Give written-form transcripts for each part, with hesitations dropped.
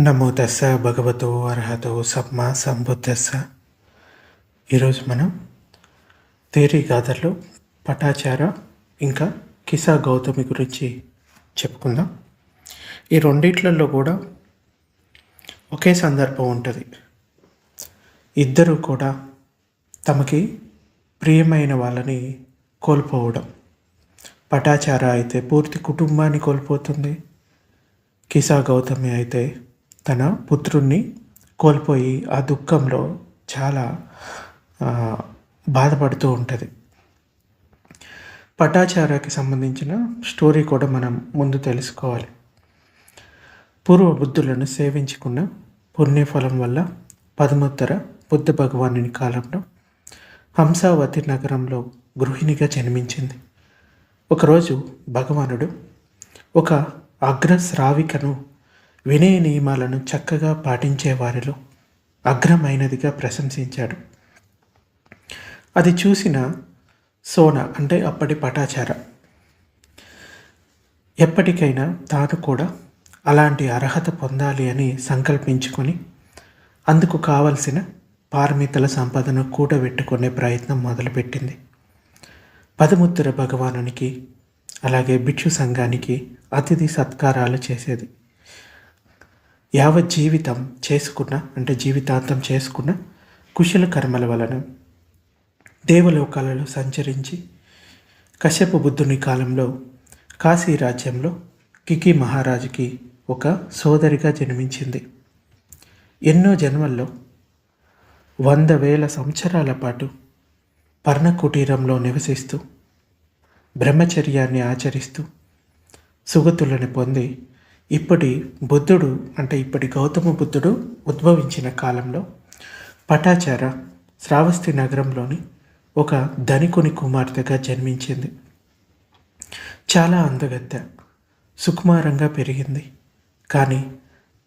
నమో తస్స భగవతో అర్హతో సమ్మా సంబుద్ధస్స. ఈరోజు మనం తేరీ గాథల్లో పటాచార ఇంకా కిసా గౌతమి గురించి చెప్పుకుందాం. ఈ రెండిట్లలో కూడా ఒకే సందర్భం ఉంటుంది. ఇద్దరు కూడా తమకి ప్రియమైన వాళ్ళని కోల్పోవడం. పటాచార అయితే పూర్తి కుటుంబాన్ని కోల్పోతుంది. కిసా గౌతమి అయితే తన పుత్రుణ్ణి కోల్పోయి ఆ దుఃఖంలో చాలా బాధపడుతూ ఉంటుంది. పటాచారకి సంబంధించిన స్టోరీ కూడా మనం ముందు తెలుసుకోవాలి. పూర్వ బుద్ధులను సేవించుకున్న పుణ్యఫలం వల్ల పదముత్తర బుద్ధ భగవానుని కాలంలో హంసావతి నగరంలో గృహిణిగా జన్మించింది. ఒకరోజు భగవానుడు ఒక అగ్రశ్రావికను వినయ నియమాలను చక్కగా పాటించే వారిలో అగ్రమైనదిగా ప్రశంసించాడు. అది చూసిన సోన అంటే అప్పటి పటాచార ఎప్పటికైనా తాను కూడా అలాంటి అర్హత పొందాలి అని సంకల్పించుకొని అందుకు కావలసిన పారమితల సంపదను కూడబెట్టుకునే ప్రయత్నం మొదలుపెట్టింది. పదముత్తర భగవానునికి అలాగే భిక్షు సంఘానికి అతిథి సత్కారాలు చేసేది. యావత్ జీవితం చేసుకున్న అంటే జీవితాంతం చేసుకున్న కుశల కర్మల వలన దేవలోకాలలో సంచరించి కశ్యప బుద్ధుని కాలంలో కాశీ రాజ్యంలో కికి మహారాజుకి ఒక సోదరిగా జన్మించింది. ఎన్నో జన్మల్లో 100,000 సంవత్సరాల పాటు పర్ణకుటీరంలో నివసిస్తూ బ్రహ్మచర్యాన్ని ఆచరిస్తూ సుగతులను పొంది ఇప్పటి బుద్ధుడు అంటే ఇప్పటి గౌతమ బుద్ధుడు ఉద్భవించిన కాలంలో పటాచార శ్రావస్తి నగరంలోని ఒక ధనికుని కుమార్తెగా జన్మించింది. చాలా అందగత్తె, సుకుమారంగా పెరిగింది. కానీ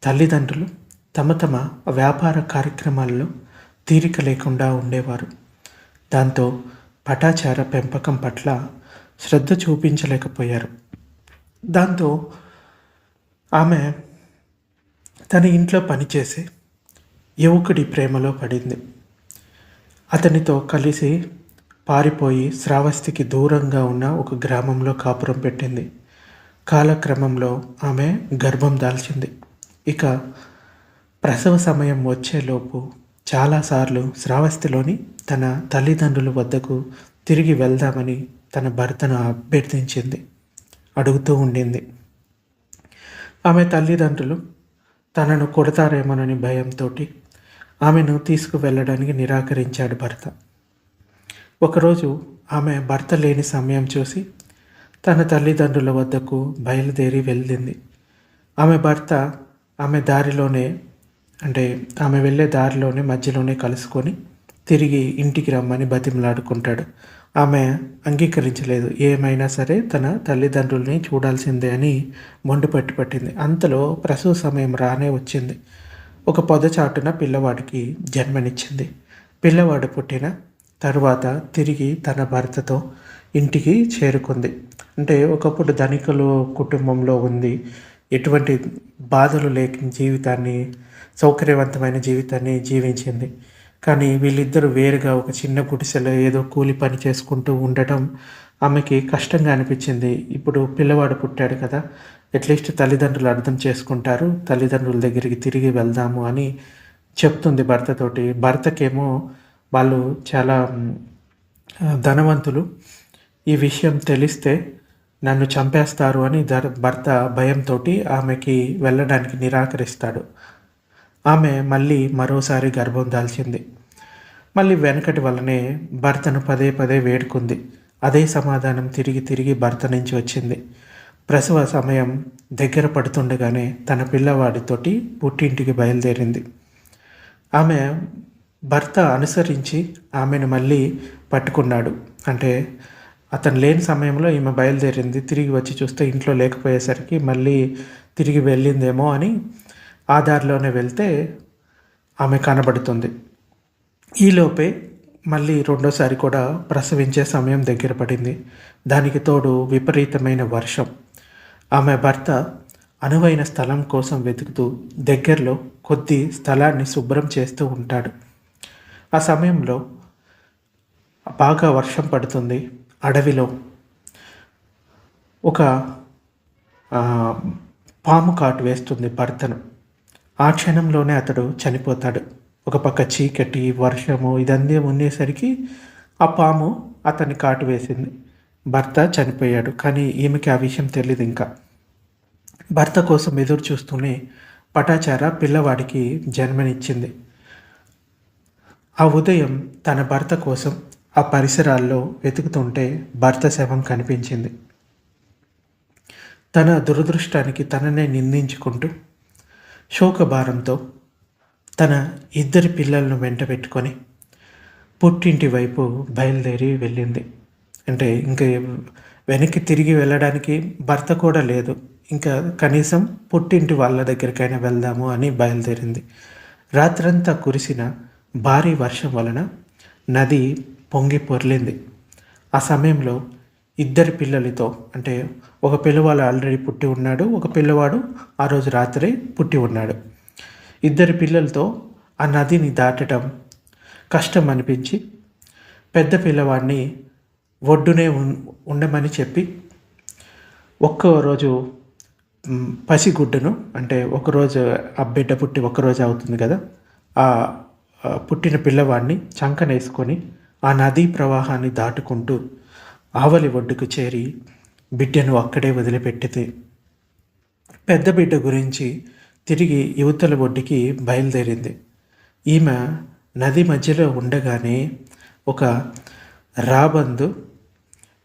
తల్లిదండ్రులు తమ తమ వ్యాపార కార్యక్రమాల్లో తీరిక లేకుండా ఉండేవారు. దాంతో పటాచార పెంపకం పట్ల శ్రద్ధ చూపించలేకపోయారు. దాంతో ఆమె తన ఇంట్లో పనిచేసే యువకుడి ప్రేమలో పడింది. అతనితో కలిసి పారిపోయి శ్రావస్తికి దూరంగా ఉన్న ఒక గ్రామంలో కాపురం పెట్టింది. కాలక్రమంలో ఆమె గర్భం దాల్చింది. ఇక ప్రసవ సమయం వచ్చేలోపు చాలాసార్లు శ్రావస్తిలోని తన తల్లిదండ్రుల వద్దకు తిరిగి వెళ్దామని తన భర్తను అభ్యర్థించింది, అడుగుతూ ఉండింది. ఆమె తల్లిదండ్రులు తనను కొడతారేమోనని భయంతో ఆమెను తీసుకువెళ్ళడానికి నిరాకరించాడు భర్త. ఒకరోజు ఆమె భర్త లేని సమయం చూసి తన తల్లిదండ్రుల వద్దకు బయలుదేరి వెళ్ళింది. ఆమె భర్త ఆమె దారిలోనే అంటే ఆమె వెళ్ళే దారిలోనే మధ్యలోనే కలుసుకొని తిరిగి ఇంటికి రమ్మని బతిమలాడుకుంటాడు. ఆమె అంగీకరించలేదు. ఏమైనా సరే తన తల్లిదండ్రుల్ని చూడాల్సిందే అని మొండి పట్టింది. అంతలో ప్రసవ సమయం రానే వచ్చింది. ఒక పొదచాటున పిల్లవాడికి జన్మనిచ్చింది. పిల్లవాడు పుట్టిన తరువాత తిరిగి తన భర్తతో ఇంటికి చేరుకుంది. అంటే ఒకప్పుడు ధనికులు కుటుంబంలో ఉంది, ఎటువంటి బాధలు లేని జీవితాన్ని, సౌకర్యవంతమైన జీవితాన్ని జీవించింది. కానీ వీళ్ళిద్దరూ వేరుగా ఒక చిన్న గుడిసెలో ఏదో కూలి పని చేసుకుంటూ ఉండటం ఆమెకి కష్టంగా అనిపించింది. ఇప్పుడు పిల్లవాడు పుట్టాడు కదా, అట్లీస్ట్ తల్లిదండ్రులు అర్థం చేసుకుంటారు, తల్లిదండ్రుల దగ్గరికి తిరిగి వెళ్దాము అని చెప్తుంది భర్తతోటి. భర్తకేమో వాళ్ళు చాలా ధనవంతులు, ఈ విషయం తెలిస్తే నన్ను చంపేస్తారు అని భర్త భయంతో ఆమెకి వెళ్ళడానికి నిరాకరిస్తాడు. ఆమె మళ్ళీ మరోసారి గర్భం దాల్చింది. మళ్ళీ వెనకటి వల్లనే భర్తను పదే పదే వేడుకుంది. అదే సమాధానం తిరిగి తిరిగి భర్త నుంచి వచ్చింది. ప్రసవ సమయం దగ్గర పడుతుండగానే తన పిల్లవాడితోటి పుట్టింటికి బయలుదేరింది. ఆమె భర్త అనుసరించి ఆమెను మళ్ళీ పట్టుకున్నాడు. అంటే అతను లేని సమయంలో ఈమె బయలుదేరింది. తిరిగి వచ్చి చూస్తే ఇంట్లో లేకపోయేసరికి మళ్ళీ తిరిగి వెళ్ళిందేమో అని ఆ దారిలోనే వెళ్తే ఆమె కనబడుతుంది. ఈలోపే మళ్ళీ రెండోసారి కూడా ప్రసవించే సమయం దగ్గర పడింది. దానికి తోడు విపరీతమైన వర్షం. ఆమె భర్త అనువైన స్థలం కోసం వెతుకుతూ దగ్గరలో కొద్ది స్థలాన్ని శుభ్రం చేస్తూ ఉంటాడు. ఆ సమయంలో బాగా వర్షం పడుతుంది. అడవిలో ఒక ఆ, పాము కాటు వేస్తుంది భర్తను. ఆ క్షణంలోనే అతడు చనిపోతాడు. ఒక పక్క చీకటి, వర్షము ఇదన్నీ ఉండేసరికి ఆ పాము అతన్ని కాటు వేసింది. భర్త చనిపోయాడు. కానీ ఈమెకి ఆ విషయం తెలియదు ఇంకా. భర్త కోసం ఎదురు చూస్తూనే పటాచార పిల్లవాడికి జన్మనిచ్చింది. ఆ ఉదయం తన భర్త కోసం ఆ పరిసరాల్లో వెతుకుతుంటే భర్త శవం కనిపించింది. తన దురదృష్టానికి తననే నిందించుకుంటూ శోకభారంతో తన ఇద్దరి పిల్లలను వెంట పెట్టుకొని పుట్టింటి వైపు బయలుదేరి వెళ్ళింది. అంటే ఇంకా వెనక్కి తిరిగి వెళ్ళడానికి భర్త కూడా లేదు. ఇంకా కనీసం పుట్టింటి వాళ్ళ దగ్గరికైనా వెళ్దాము అని బయలుదేరింది. రాత్రంతా కురిసిన భారీ వర్షం వలన నది పొంగి పొర్లింది. ఆ సమయంలో ఇద్దరి పిల్లలతో, అంటే ఒక పిల్లవాడు ఆల్రెడీ పుట్టి ఉన్నాడు, ఒక పిల్లవాడు ఆ రోజు రాత్రి పుట్టి ఉన్నాడు. ఇద్దరి పిల్లలతో ఆ నదిని దాటడం కష్టం అనిపించి పెద్ద పిల్లవాడిని ఒడ్డునే ఉండమని చెప్పి ఒక్కరోజు పసిగుడ్డును, అంటే ఒకరోజు ఆ బిడ్డ పుట్టి ఒక్కరోజు అవుతుంది కదా, ఆ పుట్టిన పిల్లవాడిని చంకనేసుకొని ఆ నదీ ప్రవాహాన్ని దాటుకుంటూ ఆవలి ఒడ్డుకు చేరి బిడ్డను అక్కడే వదిలిపెట్టింది. పెద్ద బిడ్డ గురించి తిరిగి యువతల ఒడ్డుకి బయలుదేరింది. ఈమె నది మధ్యలో ఉండగానే ఒక రాబందు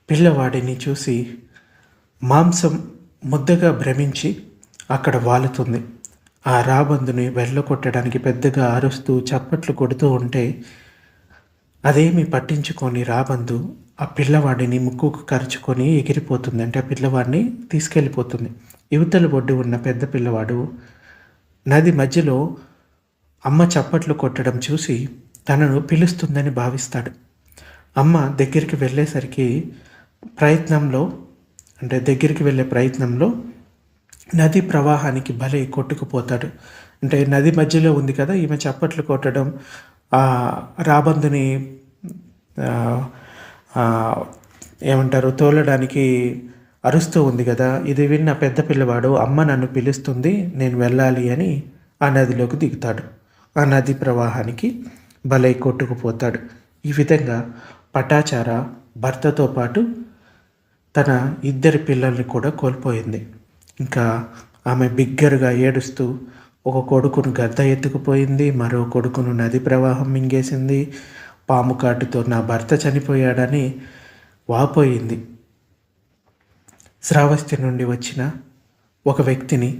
పిల్లవాడిని చూసి మాంసం ముద్దగా భ్రమించి అక్కడ వాలుతుంది. ఆ రాబందుని వెళ్ళకొట్టడానికి పెద్దగా అరుస్తూ చప్పట్లు కొడుతూ ఉంటే అదేమి పట్టించుకొని రాబందు ఆ పిల్లవాడిని ముక్కుకు కరుచుకొని ఎగిరిపోతుంది. అంటే ఆ పిల్లవాడిని తీసుకెళ్ళిపోతుంది. యువతల ఒడ్డు ఉన్న పెద్ద పిల్లవాడు నది మధ్యలో అమ్మ చప్పట్లు కొట్టడం చూసి తనను పిలుస్తుందని భావిస్తాడు. అమ్మ దగ్గరికి వెళ్ళేసరికి దగ్గరికి వెళ్ళే ప్రయత్నంలో నది ప్రవాహానికి భలే కొట్టుకుపోతాడు. అంటే నది మధ్యలో ఉంది కదా, ఈమె చప్పట్లు కొట్టడం, ఆ రాబందుని ఏమంటారు తోలడానికి అరుస్తూ ఉంది కదా, ఇది విన్న పెద్ద పిల్లవాడు అమ్మ నన్ను పిలుస్తుంది, నేను వెళ్ళాలి అని ఆ నదిలోకి దిగుతాడు. ఆ నది ప్రవాహానికి భలే కొట్టుకుపోతాడు. ఈ విధంగా పటాచార భర్తతో పాటు తన ఇద్దరి పిల్లల్ని కూడా కోల్పోయింది. ఇంకా ఆమె బిగ్గరగా ఏడుస్తూ ఒక కొడుకును గద్ద ఎత్తుకుపోయింది, మరో కొడుకును నది ప్రవాహం మింగేసింది, పాము కాటుతో నా భర్త చనిపోయాడని వాపోయింది. శ్రావస్తి నుండి వచ్చిన ఒక వ్యక్తిని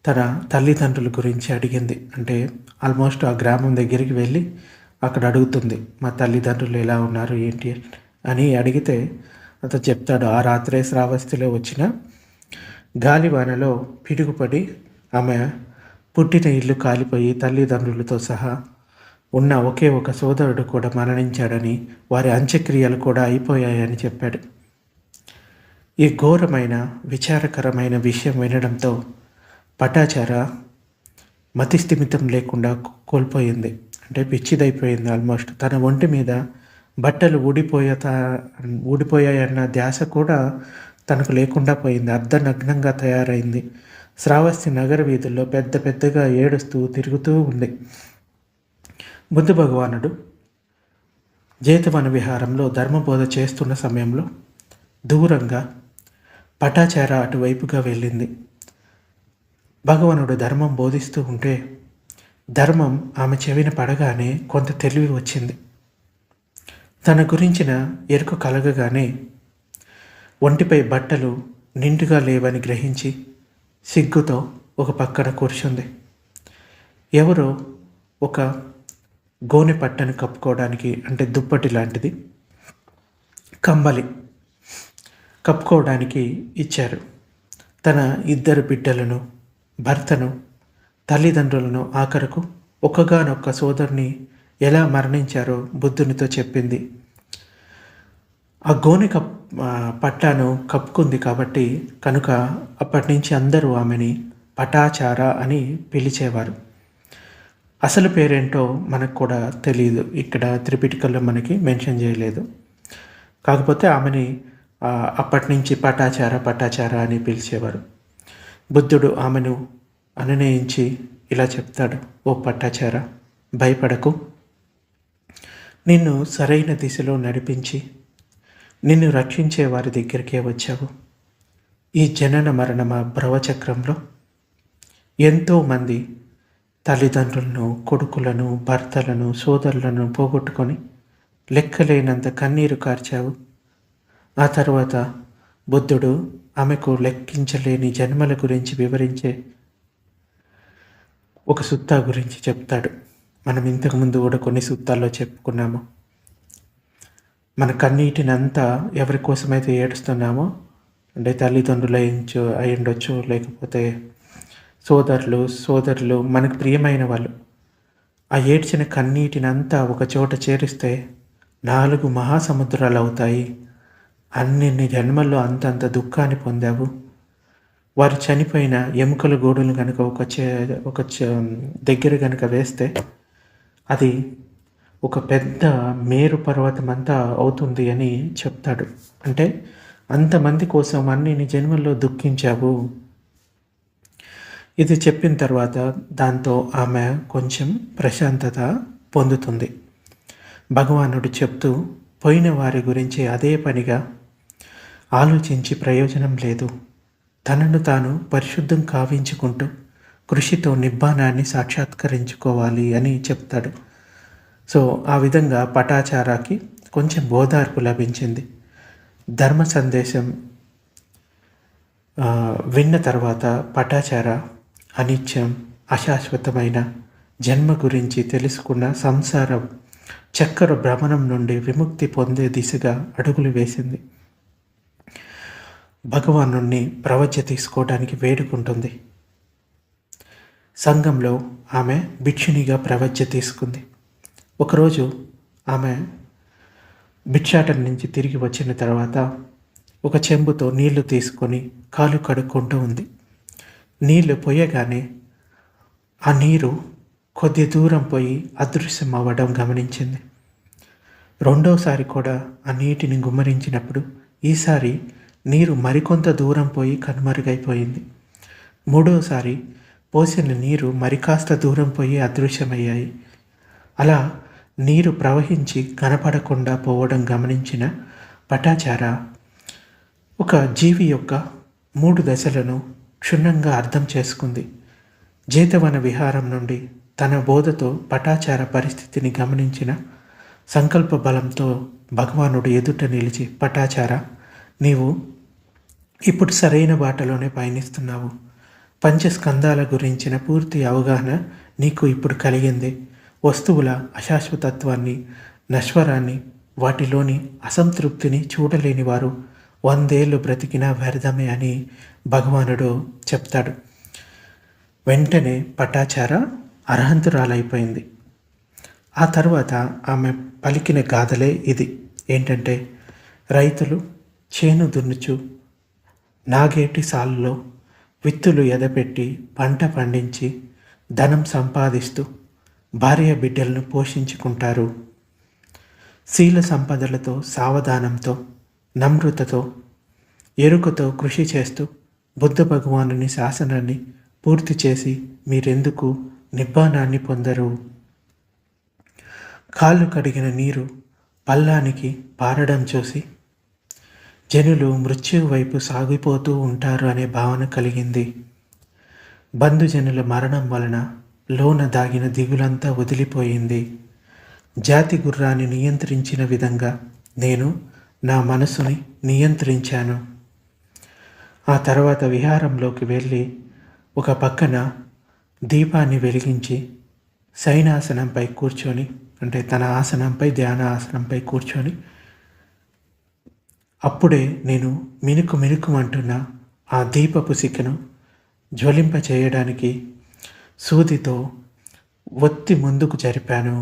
తన తల్లిదండ్రుల గురించి అడిగింది. అంటే ఆల్మోస్ట్ ఆ గ్రామం దగ్గరికి వెళ్ళి అక్కడ అడుగుతుంది, మా తల్లిదండ్రులు ఎలా ఉన్నారు ఏంటి అని అడిగితే అతను చెప్తాడు, ఆ రాత్రే శ్రావస్తిలో వచ్చిన గాలివానలో పిడుగుపడి ఆమె పుట్టిన ఇల్లు కాలిపోయి తల్లిదండ్రులతో సహా ఉన్న ఒకే ఒక సోదరుడు కూడా మరణించాడని, వారి అంత్యక్రియలు కూడా అయిపోయాయని చెప్పాడు. ఈ ఘోరమైన విచారకరమైన విషయం వినడంతో పటాచార మతిస్థిమితం లేకుండా కోల్పోయింది. అంటే పిచ్చిదైపోయింది. ఆల్మోస్ట్ తన ఒంటి మీద బట్టలు ఊడిపోయాయన్న ధ్యాస కూడా తనకు లేకుండా పోయింది. అర్ధనగ్నంగా తయారైంది. శ్రావస్తి నగర వీధుల్లో పెద్ద పెద్దగా ఏడుస్తూ తిరుగుతూ ఉంది. బుద్ధ భగవానుడు జేతవన విహారంలో ధర్మబోధ చేస్తున్న సమయంలో దూరంగా పటాచార అటువైపుగా వెళ్ళింది. భగవానుడు ధర్మం బోధిస్తూ ఉంటే ధర్మం ఆమె చెవిన పడగానే కొంత తెలివి వచ్చింది. తన గురించిన ఎరుక కలగగానే ఒంటిపై బట్టలు నిండుగా లేవని గ్రహించి సిగ్గుతో ఒక పక్కన కూర్చుంది. ఎవరో ఒక గోనె పట్టను కప్పుకోవడానికి, అంటే దుప్పటి లాంటిది కంబలి కప్పుకోవడానికి ఇచ్చారు. తన ఇద్దరు బిడ్డలను, భర్తను, తల్లిదండ్రులను, ఆఖరకు ఒక్కగానొక్క సోదరుని ఎలా మరణించారో బుద్ధునితో చెప్పింది. ఆ గోనె పట్టాను కప్పుకుంది కాబట్టి కనుక అప్పటి నుంచి అందరూ ఆమెని పటాచార అని పిలిచేవారు. అసలు పేరేంటో మనకు కూడా తెలీదు. ఇక్కడ త్రిపిటకలో మనకి మెన్షన్ చేయలేదు. కాకపోతే ఆమెని అప్పటినుంచి పటాచార, పటాచార అని పిలిచేవారు. బుద్ధుడు ఆమెను అనునయించి ఇలా చెప్తాడు, "ఓ పటాచార, భయపడకు. నిన్ను సరైన దిశలో నడిపించి నిన్ను రక్షించే వారి దగ్గరికే వచ్చావు. ఈ జనన మరణమ భ్రవచక్రంలో ఎంతోమంది తల్లిదండ్రులను, కొడుకులను, భర్తలను, సోదరులను పోగొట్టుకొని లెక్కలేనంత కన్నీరు కార్చావు. ఆ తర్వాత బుద్ధుడు ఆమెకు లెక్కించలేని జన్మల గురించి వివరించే ఒక సుత్తా గురించి చెప్తాడు. మనం ఇంతకుముందు కూడా కొన్ని సుత్తాల్లో చెప్పుకున్నాము. మన కన్నీటినంతా ఎవరి కోసమైతే ఏడుస్తున్నామో, అంటే తల్లిదండ్రులు అయి ఉండొచ్చు, లేకపోతే సోదరులు మనకు ప్రియమైన వాళ్ళు, ఆ ఏడ్చిన కన్నీటినంతా ఒక చోట చేరిస్తే 4 మహాసముద్రాలు అవుతాయి. అన్ని జన్మల్లో అంతంత దుఃఖాన్ని పొందావు. వారు చనిపోయిన ఎముకల గూడులు కనుక ఒక దగ్గర కనుక వేస్తే అది ఒక పెద్ద మేరు పర్వతం అంతా అవుతుంది అని చెప్తాడు. అంటే అంతమంది కోసం అన్ని జన్మల్లో దుఃఖించావు. ఇది చెప్పిన తర్వాత దాంతో ఆమె కొంచెం ప్రశాంతత పొందుతుంది. భగవానుడు చెప్తూ, పోయిన వారి గురించి అదే పనిగా ఆలోచించి ప్రయోజనం లేదు. తనను తాను పరిశుద్ధం కావించుకుంటూ కృషితో నిబ్బానాన్ని సాక్షాత్కరించుకోవాలి అని చెప్తాడు. సో ఆ విధంగా పటాచారాకి కొంచెం బోధార్పు లభించింది. ధర్మ సందేశం విన్న తర్వాత పటాచార అనిత్యం, అశాశ్వతమైన జన్మ గురించి తెలుసుకున్న సంసార చక్కెర భ్రమణం నుండి విముక్తి పొందే దిశగా అడుగులు వేసింది. భగవాను ప్రవజ్య తీసుకోవడానికి వేడుకుంటుంది. సంఘంలో ఆమె భిక్షునిగా ప్రవజ్య తీసుకుంది. ఒకరోజు ఆమె భిక్షాటం నుంచి తిరిగి వచ్చిన తర్వాత ఒక చెంబుతో నీళ్లు తీసుకొని కాలు కడుక్కుంటూ ఉంది. నీళ్లు పోయగానే ఆ నీరు కొద్ది దూరం పోయి అదృశ్యం అవ్వడం గమనించింది. రెండోసారి కూడా ఆ నీటిని గుమ్మరించినప్పుడు ఈసారి నీరు మరికొంత దూరం పోయి కనుమరుగైపోయింది. మూడోసారి పోసిన నీరు మరికాస్త దూరం పోయి అదృశ్యమయ్యాయి. అలా నీరు ప్రవహించి కనపడకుండా పోవడం గమనించిన పటాచార ఒక జీవి యొక్క 3 దశలను క్షుణ్ణంగా అర్థం చేసుకుంది. జేతవన విహారం నుండి తన బోధతో పటాచార పరిస్థితిని గమనించిన సంకల్ప బలంతో భగవానుడు ఎదుట నిలిచి, పటాచార, నీవు ఇప్పుడు సరైన బాటలోనే పయనిస్తున్నావు. పంచస్కందాల గురించిన పూర్తి అవగాహన నీకు ఇప్పుడు కలిగింది. వస్తువుల అశాశ్వతత్వాన్ని, నశ్వరాన్ని, వాటిలోని అసంతృప్తిని చూడలేని వారు 100 ఏళ్ళు బ్రతికినా వ్యర్థమే అని భగవానుడు చెప్తాడు. వెంటనే పటాచార అర్హంతురాలైపోయింది. ఆ తర్వాత ఆమె పలికిన గాథలే ఇది. ఏంటంటే, రైతులు చేను దున్నుచు నాగేటి సాలులో విత్తులు ఎదపెట్టి పంట పండించి ధనం సంపాదిస్తూ భార్య బిడ్డలను పోషించుకుంటారు. శీల సంపదలతో, సావధానంతో, నమ్రతతో, ఎరుకతో కృషి చేస్తూ బుద్ధ భగవానుని శాసనాన్ని పూర్తి చేసి మీరెందుకు నిబ్బానాన్ని పొందరు? కాళ్ళు కడిగిన నీరు పల్లానికి పారడం చూసి జనులు మృత్యువు వైపు సాగిపోతూ ఉంటారు అనే భావన కలిగింది. బంధుజనుల మరణం వలన లోన దాగిన దిగులంతా వదిలిపోయింది. జాతి గుర్రాన్ని నియంత్రించిన విధంగా నేను నా మనసుని నియంత్రించాను. ఆ తర్వాత విహారంలోకి వెళ్ళి ఒక పక్కన దీపాన్ని వెలిగించి శయనాసనంపై కూర్చొని, అంటే తన ఆసనంపై, ధ్యాన ఆసనంపై కూర్చొని, అప్పుడే నేను మినుకుమంటున్న ఆ దీపపు సిక్కను జ్వలింప చేయడానికి సూదితో ముందుకు జరిపాను.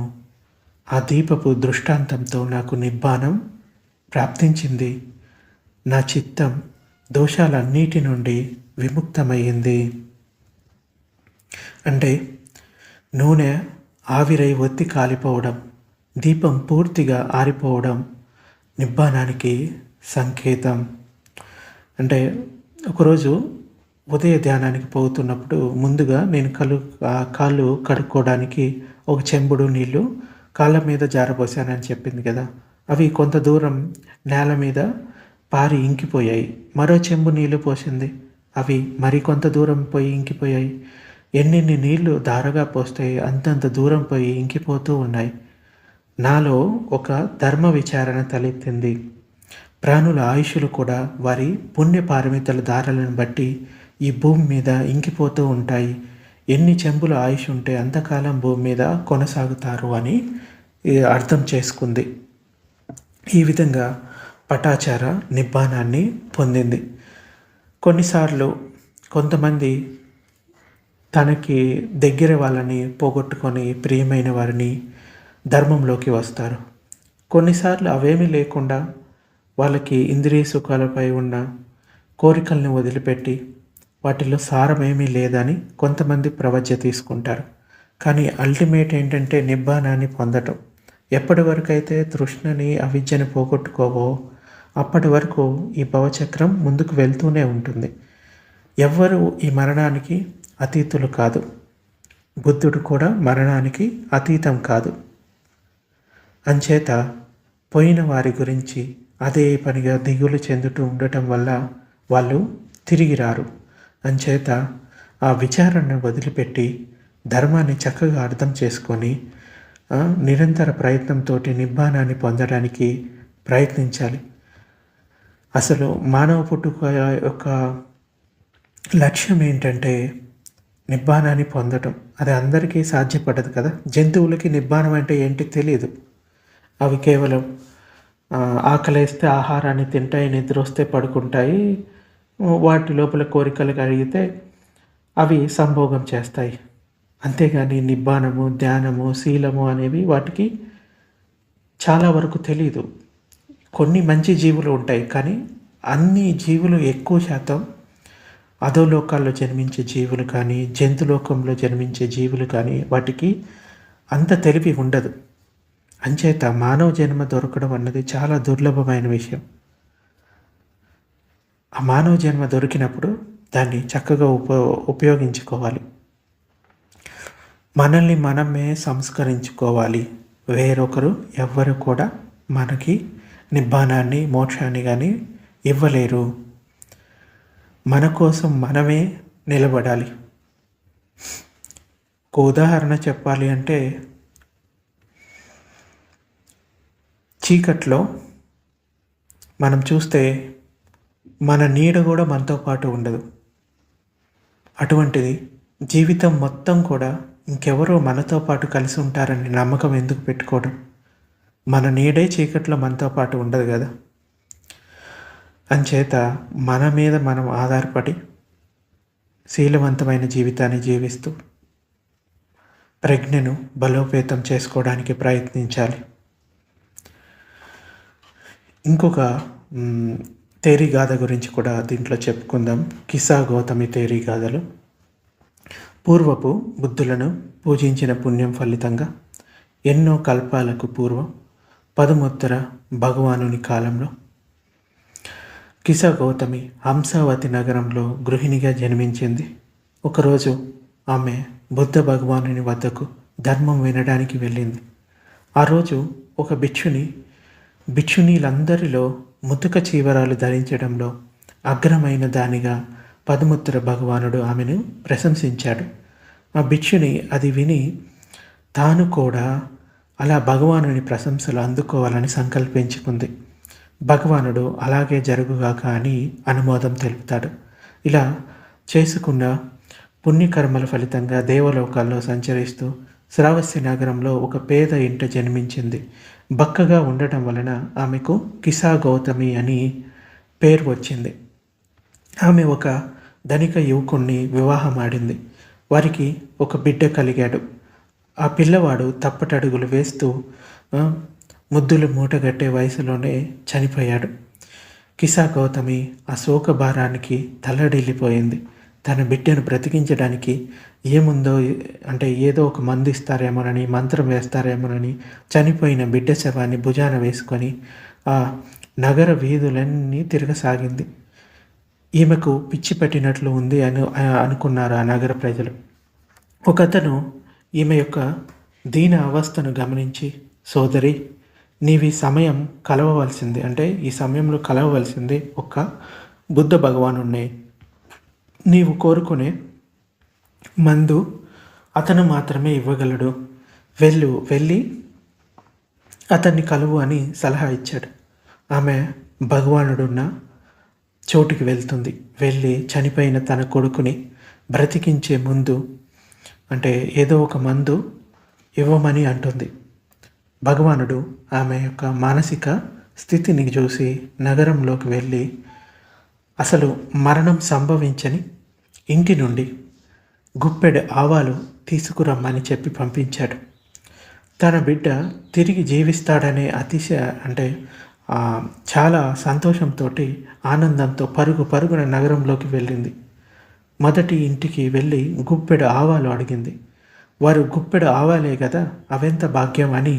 ఆ దీపపు దృష్టాంతంతో నాకు నిబ్బానం ప్రాప్తించింది. నా చిత్తం దోషాలన్నిటి నుండి విముక్తమయ్యింది. అంటే నూనె ఆవిరై ఒత్తి కాలిపోవడం, దీపం పూర్తిగా ఆరిపోవడం నిబ్బానానికి సంకేతం. అంటే ఒకరోజు ఉదయ ధ్యానానికి పోతున్నప్పుడు ముందుగా నేను కాళ్ళు కడుక్కోవడానికి ఒక చెంబుడు నీళ్ళు కాళ్ళ మీద జారబోసానని చెప్పింది కదా. అవి కొంత దూరం నేల మీద పారి ఇంకిపోయాయి. మరో చెంబు నీళ్లు పోసింది. అవి మరి కొంత దూరం పోయి ఇంకిపోయాయి. ఎన్నెన్ని నీళ్లు ధారగా పోస్తే అంతంత దూరం పోయి ఇంకిపోతూ ఉన్నాయి. నాలో ఒక ధర్మ విచారణ తలెత్తింది. ప్రాణుల ఆయుష్లు కూడా వారి పుణ్య పారమితల దారాలను బట్టి ఈ భూమి మీద ఇంకిపోతూ ఉంటాయి. ఎన్ని చెంబుల ఆయుష్ ఉంటే అంతకాలం భూమి మీద కొనసాగుతారు అని అర్థం చేసుకుంది. ఈ విధంగా పటాచార నిబ్బానాన్ని పొందింది. కొన్నిసార్లు కొంతమంది తనకి దగ్గర వాళ్ళని పోగొట్టుకొని ప్రియమైన వారిని ధర్మంలోకి వస్తారు. కొన్నిసార్లు అవేమీ లేకుండా వాళ్ళకి ఇంద్రియ సుఖాలపై ఉన్న కోరికల్ని వదిలిపెట్టి వాటిలో సారమేమీ లేదని కొంతమంది ప్రవజ్య తీసుకుంటారు. కానీ అల్టిమేట్ ఏంటంటే నిబ్బానాన్ని పొందటం. ఎప్పటి వరకు అయితే తృష్ణని అవిద్యని పోగొట్టుకోవో అప్పటి వరకు ఈ భవచక్రం ముందుకు వెళ్తూనే ఉంటుంది. ఎవ్వరూ ఈ మరణానికి అతీతులు కాదు. బుద్ధుడు కూడా మరణానికి అతీతం కాదు. అంచేత పోయిన వారి గురించి అదే పనిగా దిగులు చెందుతూ ఉండటం వల్ల వాళ్ళు తిరిగి రారు. అంచేత ఆ విచారణను వదిలిపెట్టి ధర్మాన్ని చక్కగా అర్థం చేసుకొని నిరంతర ప్రయత్నంతో నిబ్బానాన్ని పొందడానికి ప్రయత్నించాలి. అసలు మానవ పుట్టుక యొక్క లక్ష్యం ఏంటంటే నిబ్బానాన్ని పొందటం. అది అందరికీ సాధ్యపడదు కదా. జంతువులకి నిబ్బానం అంటే ఏంటి తెలియదు. అవి కేవలం ఆకలేస్తే ఆహారాన్ని తింటాయి, నిద్ర వస్తే పడుకుంటాయి, వాటి లోపల కోరికలు కలిగితే అవి సంభోగం చేస్తాయి. అంతేగాని నిబ్బానము, ధ్యానము, శీలము అనేవి వాటికి చాలా వరకు తెలియదు. కొన్ని మంచి జీవులు ఉంటాయి, కానీ అన్ని జీవులు ఎక్కువ శాతం అధోలోకాల్లో జన్మించే జీవులు కానీ జంతులోకంలో జన్మించే జీవులు కానీ వాటికి అంత తెలివి ఉండదు. అంచేత మానవ జన్మ దొరకడం అన్నది చాలా దుర్లభమైన విషయం. ఆ మానవ జన్మ దొరికినప్పుడు దాన్ని చక్కగా ఉపయోగించుకోవాలి. మనల్ని మనమే సంస్కరించుకోవాలి. వేరొకరు ఎవ్వరు కూడా మనకి నిబ్బానాన్ని, మోక్షాన్ని కానీ ఇవ్వలేరు. మన కోసం మనమే నిలబడాలి. ఒక ఉదాహరణ చెప్పాలి అంటే చీకట్లో మనం చూస్తే మన నీడ కూడా మనతో పాటు ఉండదు. అటువంటిది జీవితం మొత్తం కూడా ఇంకెవరో మనతో పాటు కలిసి ఉంటారని నమ్మకం ఎందుకు పెట్టుకోవడం? మన నీడే చీకట్లో మనతో పాటు ఉండదు కదా. అంచేత మన మీద మనం ఆధారపడి శీలవంతమైన జీవితాన్ని జీవిస్తూ ప్రజ్ఞను బలోపేతం చేసుకోవడానికి ప్రయత్నించాలి. ఇంకొక తేరీ గాథ గురించి కూడా దీంట్లో చెప్పుకుందాం. కిసా గౌతమి తేరీ గాథలు. పూర్వపు బుద్ధులను పూజించిన పుణ్యం ఫలితంగా ఎన్నో కల్పాలకు పూర్వం పదుముత్తర భగవానుని కాలంలో కిసా గౌతమి హంసావతి నగరంలో గృహిణిగా జన్మించింది. ఒకరోజు ఆమె బుద్ధ భగవానుని వద్దకు ధర్మం వినడానికి వెళ్ళింది. ఆ రోజు ఒక భిక్షునీలందరిలో ముతుక చీవరాలు ధరించడంలో అగ్రమైన దానిగా పదముత్తర భగవానుడు ఆమెను ప్రశంసించాడు. ఆ భిక్షుని అది విని తాను కూడా అలా భగవానుని ప్రశంసలు అందుకోవాలని సంకల్పించుకుంది. భగవానుడు అలాగే జరుగుగాక అని అనుమోదం తెలుపుతాడు. ఇలా చేసుకున్న పుణ్యకర్మల ఫలితంగా దేవలోకాల్లో సంచరిస్తూ శ్రావస్తి నగరంలో ఒక పేద ఇంట జన్మించింది. బక్కగా ఉండటం వలన ఆమెకు కిసా గౌతమి అని పేరు వచ్చింది. ఆమె ఒక ధనిక యువకుణ్ణి వివాహమాడింది. వారికి ఒక బిడ్డ కలిగాడు. ఆ పిల్లవాడు తప్పటడుగులు వేస్తూ ముద్దులు మూటగట్టే వయసులోనే చనిపోయాడు. కిసా గౌతమి ఆ శోక భారానికి తల్లడిల్లిపోయింది. తన బిడ్డను బ్రతికించడానికి ఏముందో అంటే ఏదో ఒక మందు ఇస్తారేమోనని, మంత్రం వేస్తారేమోనని చనిపోయిన బిడ్డ శవాన్ని భుజాన వేసుకొని ఆ నగర వీధులన్నీ తిరగసాగింది. ఈమెకు పిచ్చి పెట్టినట్లు ఉంది అని అనుకున్నారు ఆ నగర ప్రజలు. ఒకతను ఈమె యొక్క దీన అవస్థను గమనించి, సోదరి, నీవి సమయం కలవవలసింది, అంటే ఈ సమయంలో కలవవలసింది ఒక్క బుద్ధ భగవానుణ్ణి. నీవు కోరుకునే మందు అతను మాత్రమే ఇవ్వగలడు. వెళ్ళి అతన్ని కలువు అని సలహా ఇచ్చాడు. ఆమె భగవానుడున్న చోటుకి వెళ్తుంది. వెళ్ళి చనిపోయిన తన కొడుకుని బ్రతికించే ముందు అంటే ఏదో ఒక మందు ఇవ్వమని అంటుంది. భగవానుడు ఆమె యొక్క మానసిక స్థితిని చూసి నగరంలోకి వెళ్ళి అసలు మరణం సంభవించని ఇంటి నుండి గుప్పెడు ఆవాలు తీసుకురమ్మని చెప్పి పంపించాడు. తన బిడ్డ తిరిగి జీవిస్తాడనే అంటే చాలా సంతోషంతో ఆనందంతో పరుగున నగరంలోకి వెళ్ళింది. మొదటి ఇంటికి వెళ్ళి గుప్పెడు ఆవాలు అడిగింది. వారు గుప్పెడు ఆవాలే కదా, అవెంత భాగ్యం అని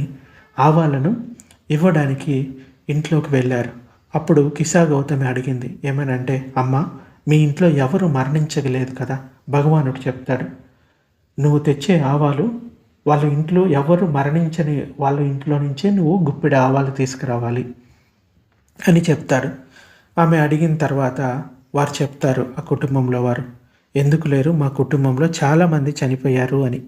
ఆవాలను ఇవ్వడానికి ఇంట్లోకి వెళ్ళారు. అప్పుడు కిసా గౌతమి అడిగింది ఏమనంటే, అమ్మ, మీ ఇంట్లో ఎవరు మరణించగలేదు కదా, భగవానుడు చెప్తాడు, నువ్వు తెచ్చే ఆవాలు వాళ్ళ ఇంట్లో ఎవరు మరణించని వాళ్ళ ఇంట్లో నుంచే నువ్వు గుప్పెడు ఆవాలు తీసుకురావాలి అని చెప్తారు. ఆమె అడిగిన తర్వాత వారు చెప్తారు, ఆ కుటుంబంలో వారు, ఎందుకు లేరు, మా కుటుంబంలో చాలామంది చనిపోయారు అని.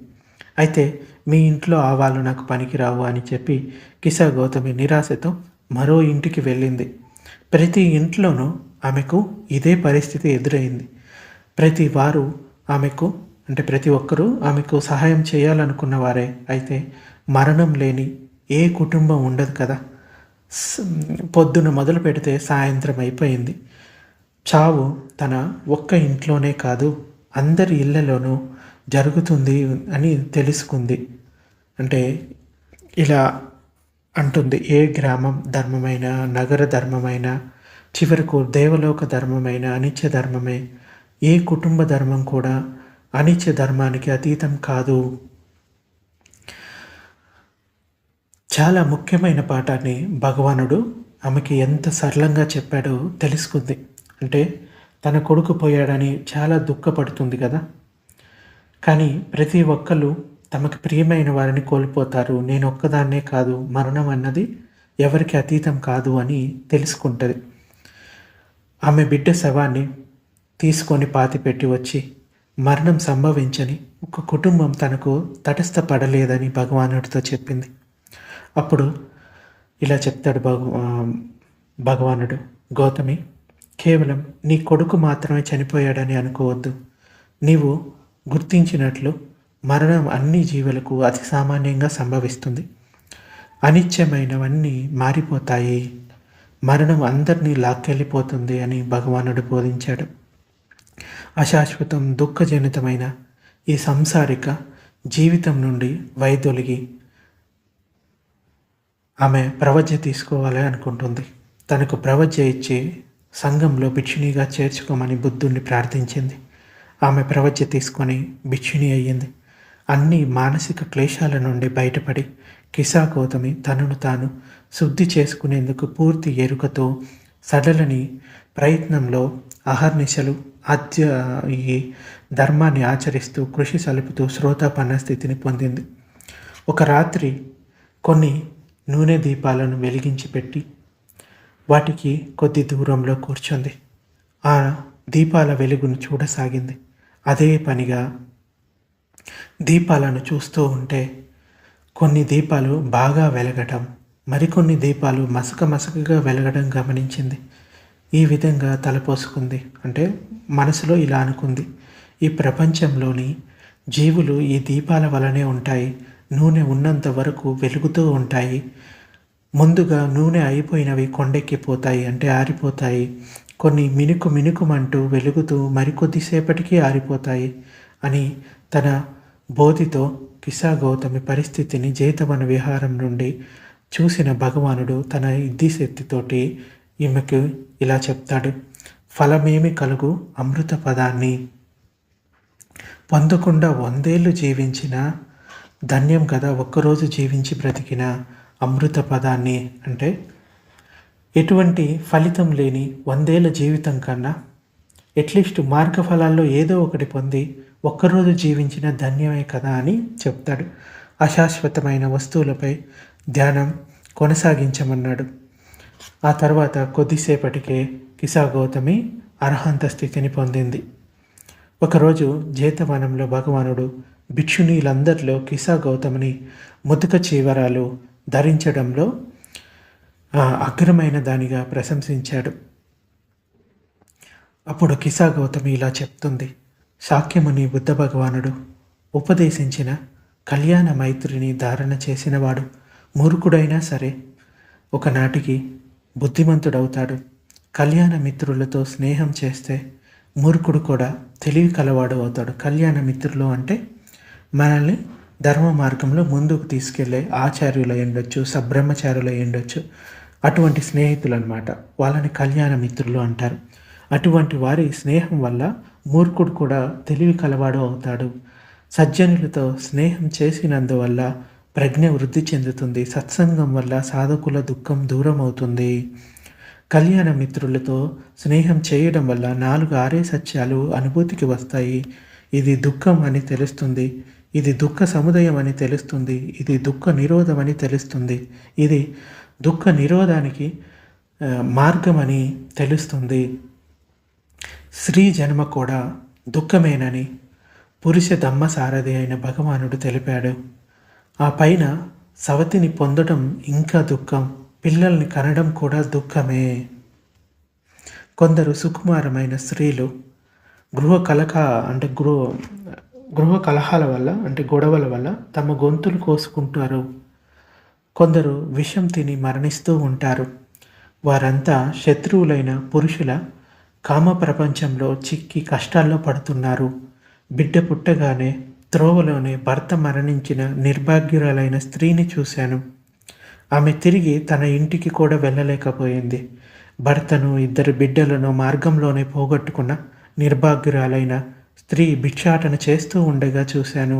అయితే మీ ఇంట్లో ఆవాలు నాకు పనికిరావు అని చెప్పి కిసా గౌతమి నిరాశతో మరో ఇంటికి వెళ్ళింది. ప్రతి ఇంట్లోనూ ఆమెకు ఇదే పరిస్థితి ఎదురైంది. ప్రతి ఒక్కరూ ఆమెకు సహాయం చేయాలనుకున్న వారే. అయితే మరణం లేని ఏ కుటుంబం ఉండదు కదా. పొద్దున మొదలు పెడితే సాయంత్రం అయిపోయింది. చావు తన ఒక్క ఇంట్లోనే కాదు, అందరి ఇళ్లలోనూ జరుగుతుంది అని తెలుసుకుంది. అంటే ఇలా అంటుంది, ఏ గ్రామం ధర్మమైన, నగర ధర్మమైన, చివరకు దేవలోక ధర్మమైన అనిత్య ధర్మమే. ఏ కుటుంబ ధర్మం కూడా అనిత్య ధర్మానికి అతీతం కాదు. చాలా ముఖ్యమైన పాఠాన్ని భగవానుడు ఆమెకి ఎంత సరళంగా చెప్పాడో తెలుసుకుంది. అంటే తన కొడుకు పోయాడని చాలా దుఃఖపడుతుంది కదా. కానీ ప్రతి ఒక్కరు తమకు ప్రియమైన వారిని కోల్పోతారు. నేను ఒక్కదాన్నే కాదు, మరణం అన్నది ఎవరికి అతీతం కాదు అని తెలుసుకుంటుంది. ఆమె బిడ్డ శవాన్ని తీసుకొని పాతిపెట్టి వచ్చి మరణం సంభవించని ఒక కుటుంబం తనకు తటస్థపడలేదని భగవానుడితో చెప్పింది. అప్పుడు ఇలా చెప్తాడు భగవానుడు, గౌతమి, కేవలం నీ కొడుకు మాత్రమే చనిపోయాడని అనుకోవద్దు. నీవు గుర్తించినట్లు మరణం అన్ని జీవులకు అతి సామాన్యంగా సంభవిస్తుంది. అనిత్యమైనవన్నీ మారిపోతాయి. మరణం అందరినీ లాక్కెళ్ళిపోతుంది అని భగవానుడు బోధించాడు. అశాశ్వతం దుఃఖజనితమైన ఈ సంసారిక జీవితం నుండి వైదొలిగి ఆమె ప్రవజ్య తీసుకోవాలి అనుకుంటుంది. తనకు ప్రవజ్య ఇచ్చి సంఘంలో భిక్షునిగా చేర్చుకోమని బుద్ధుణ్ణి ప్రార్థించింది. ఆమె ప్రవజ్య తీసుకొని భిక్షుని అయ్యింది. అన్ని మానసిక క్లేశాల నుండి బయటపడి కిసా గౌతమి తనను తాను శుద్ధి చేసుకునేందుకు పూర్తి ఎరుకతో సడలని ప్రయత్నంలో అహర్నిశలు ఈ ధర్మాన్ని ఆచరిస్తూ కృషి సలుపుతూ శ్రోతాపన్న స్థితిని పొందింది. ఒక రాత్రి కొన్ని నూనె దీపాలను వెలిగించి పెట్టి వాటికి కొద్ది దూరంలో కూర్చుంది. ఆ దీపాల వెలుగును చూడసాగింది. అదే పనిగా దీపాలను చూస్తూ ఉంటే కొన్ని దీపాలు బాగా వెలగటం, మరికొన్ని దీపాలు మసకగా వెలగడం గమనించింది. ఈ విధంగా తలపోసుకుంది. అంటే మనసులో ఇలా అనుకుంది, ఈ ప్రపంచంలోని జీవులు ఈ దీపాల వలనే ఉంటాయి. నూనె ఉన్నంత వరకు వెలుగుతూ ఉంటాయి. ముందుగా నూనె అయిపోయినవి కొండెక్కిపోతాయి, అంటే ఆరిపోతాయి. కొన్ని మినుకుమంటూ వెలుగుతూ మరికొద్దిసేపటికి ఆరిపోతాయి అని తన బోధితో కిసా గౌతమి పరిస్థితిని జేతవన విహారం నుండి చూసిన భగవానుడు తన ఇద్దిశక్తితోటి ఈమెకు ఇలా చెప్తాడు, ఫలమేమి కలుగు అమృత పదాన్ని పొందకుండా 100 ఏళ్ళు జీవించిన ధన్యం కదా, ఒక్కరోజు జీవించి బ్రతికిన అమృత పదాన్ని. అంటే ఎటువంటి ఫలితం లేని 100 ఏళ్ళ జీవితం కన్నా అట్లీస్ట్ మార్గఫలాల్లో ఏదో ఒకటి పొంది ఒక్కరోజు జీవించిన ధన్యమే కదా అని చెప్తాడు. అశాశ్వతమైన వస్తువులపై ధ్యానం కొనసాగించమన్నాడు. ఆ తర్వాత కొద్దిసేపటికే కిసా గౌతమి అర్హంత స్థితిని పొందింది. ఒకరోజు జేతవనంలో భగవానుడు భిక్షునీలందరిలో కిసా గౌతమిని ముదుక చీవరాలు ధరించడంలో అగ్రమైన దానిగా ప్రశంసించాడు. అప్పుడు కిసా గౌతమి ఇలా చెప్తుంది, శాక్యముని బుద్ధ భగవానుడు ఉపదేశించిన కళ్యాణ మైత్రిని ధారణ చేసినవాడు మూర్ఖుడైనా సరే ఒకనాటికి బుద్ధిమంతుడవుతాడు. కళ్యాణ మిత్రులతో స్నేహం చేస్తే మూర్ఖుడు కూడా తెలివి కలవాడు అవుతాడు. కళ్యాణ మిత్రులు అంటే మనల్ని ధర్మ మార్గంలో ముందుకు తీసుకెళ్లే ఆచార్యులు అయ్యుండొచ్చు, సబ్రహ్మచారులు అయ్యుండొచ్చు, అటువంటి స్నేహితులు అన్నమాట. వాళ్ళని కళ్యాణ మిత్రులు అంటారు. అటువంటి వారి స్నేహం వల్ల మూర్ఖుడు కూడా తెలివి కలవాడు అవుతాడు. సజ్జనులతో స్నేహం చేసినందువల్ల ప్రజ్ఞ వృద్ధి చెందుతుంది. సత్సంగం వల్ల సాధకుల దుఃఖం దూరం అవుతుంది. కళ్యాణ మిత్రులతో స్నేహం చేయడం వల్ల 4 ఆర్య సత్యాలు అనుభూతికి వస్తాయి. ఇది దుఃఖం అని తెలుస్తుంది, ఇది దుఃఖ సముదయం అని తెలుస్తుంది, ఇది దుఃఖ నిరోధం అని తెలుస్తుంది, ఇది దుఃఖ నిరోధానికి మార్గం అని తెలుస్తుంది. స్త్రీ జన్మ కూడా దుఃఖమేనని పురుష ధమ్మ సారథి అయిన భగవానుడు తెలిపాడు. ఆ పైన సవతిని పొందడం ఇంకా దుఃఖం, పిల్లల్ని కనడం కూడా దుఃఖమే. కొందరు సుకుమారమైన స్త్రీలు గృహ కలహాల వల్ల అంటే గొడవల వల్ల తమ గొంతులు కోసుకుంటారు. కొందరు విషం తిని మరణిస్తూ ఉంటారు. వారంతా శత్రువులైన పురుషుల కామ ప్రపంచంలో చిక్కి కష్టాల్లో పడుతున్నారు. బిడ్డ పుట్టగానే త్రోవలోనే భర్త మరణించిన నిర్భాగ్యురాలైన స్త్రీని చూశాను. ఆమె తిరిగి తన ఇంటికి కూడా వెళ్ళలేకపోయింది. భర్తను 2 బిడ్డలను మార్గంలోనే పోగొట్టుకున్న నిర్భాగ్యురాలైన స్త్రీ భిక్షాటన చేస్తూ ఉండగా చూశాను.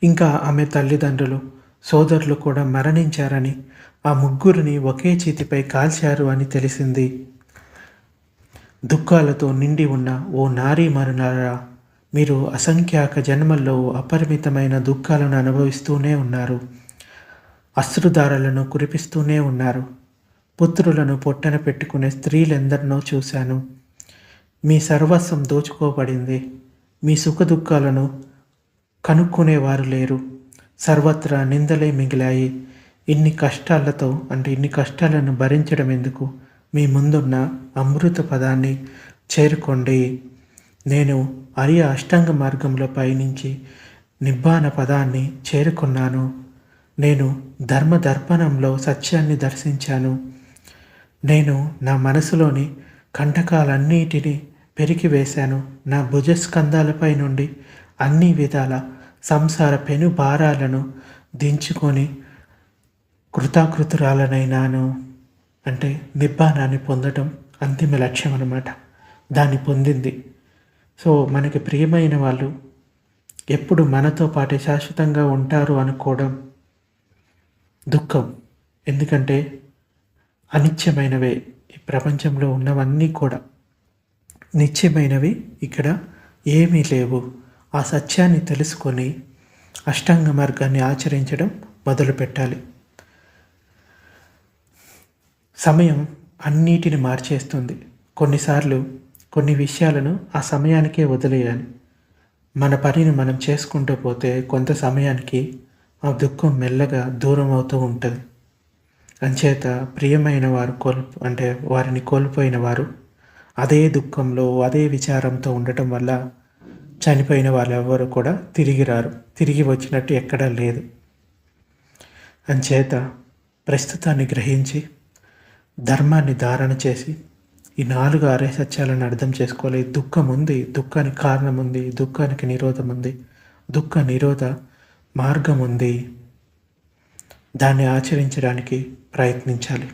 ఇంకా ఆమె తల్లిదండ్రులు, సోదరులు కూడా మరణించారని, ఆ ముగ్గురిని ఒకే చీతిపై కాల్చారు అని తెలిసింది. దుఃఖాలతో నిండి ఉన్న ఓ నారీమణులారా, మీరు అసంఖ్యాక జన్మల్లో అపరిమితమైన దుఃఖాలను అనుభవిస్తూనే ఉన్నారు. అశ్రుధారలను కురిపిస్తూనే ఉన్నారు. పుత్రులను పొట్టన పెట్టుకునే స్త్రీలెందరినో చూశాను. మీ సర్వస్వం దోచుకోబడింది. మీ సుఖదుఖాలను కనుక్కునేవారు లేరు. సర్వత్రా నిందలే మిగిలాయి. ఇన్ని కష్టాలను భరించడం ఎందుకు? మీ ముందున్న అమృత పదాన్ని చేరుకోండి. నేను ఆర్య అష్టాంగ మార్గంలో పయనించి నిబ్బాన పదాన్ని చేరుకున్నాను. నేను ధర్మ దర్పణంలో సత్యాన్ని దర్శించాను. నేను నా మనసులోని కంటకాలన్నిటినీ పెరికివేశాను. నా భుజస్కంధాలపై నుండి అన్ని విధాల సంసార పెను భారాలను దించుకొని కృతాకృతురాలనైనాను. అంటే నిబ్బానాన్ని పొందడం అంతిమ లక్ష్యం అన్నమాట. దాన్ని పొందింది. సో మనకి ప్రియమైన వాళ్ళు ఎప్పుడు మనతో పాటే శాశ్వతంగా ఉంటారు అనుకోవడం దుఃఖం. ఎందుకంటే అనిత్యమైనవే ఈ ప్రపంచంలో ఉన్నవన్నీ కూడా, నిత్యమైనవి ఇక్కడ ఏమీ లేవు. ఆ సత్యాన్ని తెలుసుకొని అష్టాంగ మార్గాన్ని ఆచరించడం మొదలుపెట్టాలి. సమయం అన్నిటిని మార్చేస్తుంది. కొన్నిసార్లు కొన్ని విషయాలను ఆ సమయానికే వదిలేయాలి. మన పనిని మనం చేసుకుంటూ పోతే కొంత సమయానికి ఆ దుఃఖం మెల్లగా దూరం అవుతూ ఉంటుంది. అంచేత ప్రియమైన వారు వారిని కోల్పోయిన వారు అదే దుఃఖంలో అదే విచారంతో ఉండటం వల్ల చనిపోయిన వాళ్ళు ఎవరు కూడా తిరిగి రారు. తిరిగి వచ్చినట్టు ఎక్కడా లేదు. అంచేత ప్రస్తుతాన్ని గ్రహించి ధర్మాన్ని ధారణ చేసి ఈ 4 ఆర్య సత్యాలను అర్థం చేసుకోవాలి. దుఃఖం ఉంది, దుఃఖానికి కారణం ఉంది, దుఃఖానికి నిరోధం ఉంది, దుఃఖ నిరోధ మార్గం ఉంది. దాన్ని ఆచరించడానికి ప్రయత్నించాలి.